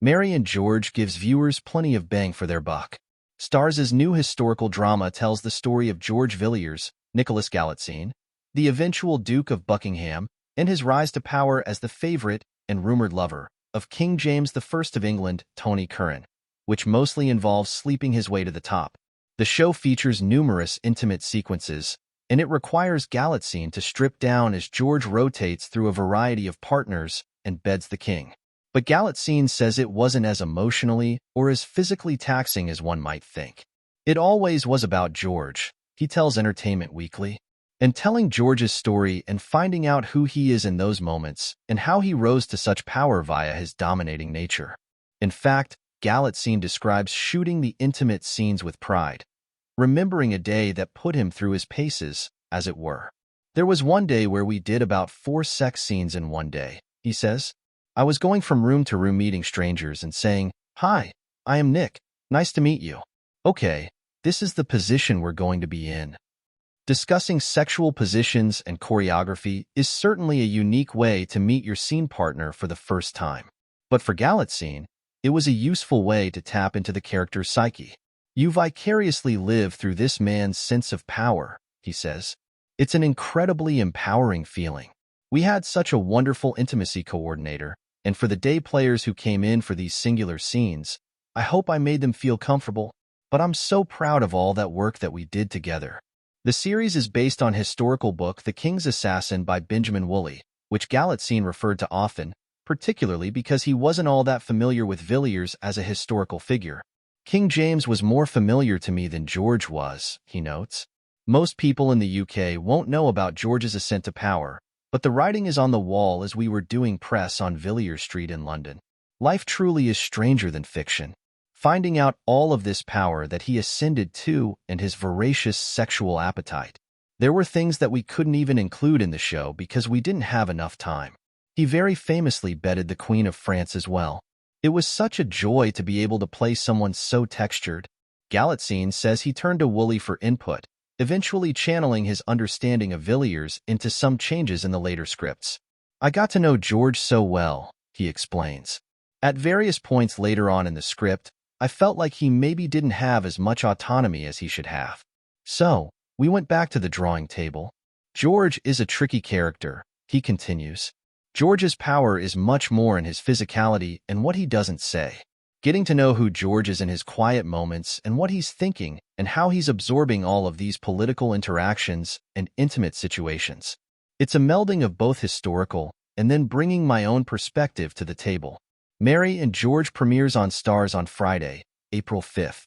Mary and George gives viewers plenty of bang for their buck. Stars' new historical drama tells the story of George Villiers, Nicholas Galitzine, the eventual Duke of Buckingham, and his rise to power as the favorite and rumored lover of King James I of England, Tony Curran, which mostly involves sleeping his way to the top. The show features numerous intimate sequences, and it requires Galitzine to strip down as George rotates through a variety of partners and beds the king. But Galitzine says it wasn't as emotionally or as physically taxing as one might think. It always was about George, he tells Entertainment Weekly. And telling George's story and finding out who he is in those moments and how he rose to such power via his dominating nature. In fact, Galitzine describes shooting the intimate scenes with pride, remembering a day that put him through his paces, as it were. There was one day where we did about 4 sex scenes in one day, he says. I was going from room to room meeting strangers and saying, "Hi, I am Nick. Nice to meet you. Okay, this is the position we're going to be in." Discussing sexual positions and choreography is certainly a unique way to meet your scene partner for the first time. But for Galitzine, it was a useful way to tap into the character's psyche. You vicariously live through this man's sense of power, he says. It's an incredibly empowering feeling. We had such a wonderful intimacy coordinator, and for the day players who came in for these singular scenes, I hope I made them feel comfortable, but I'm so proud of all that work that we did together. The series is based on historical book The King's Assassin by Benjamin Woolley, which Galitzine referred to often, particularly because he wasn't all that familiar with Villiers as a historical figure. King James was more familiar to me than George was, he notes. Most people in the UK won't know about George's ascent to power, but the writing is on the wall as we were doing press on Villiers Street in London. Life truly is stranger than fiction. Finding out all of this power that he ascended to and his voracious sexual appetite. There were things that we couldn't even include in the show because we didn't have enough time. He very famously bedded the Queen of France as well. It was such a joy to be able to play someone so textured. Galitzine says he turned to Woolley for input, eventually channeling his understanding of Villiers into some changes in the later scripts. I got to know George so well, he explains. At various points later on in the script, I felt like he maybe didn't have as much autonomy as he should have. So, we went back to the drawing table. George is a tricky character, he continues. George's power is much more in his physicality and what he doesn't say. Getting to know who George is in his quiet moments and what he's thinking and how he's absorbing all of these political interactions and intimate situations. It's a melding of both historical and then bringing my own perspective to the table. Mary and George premieres on Stars on Friday, April 5th.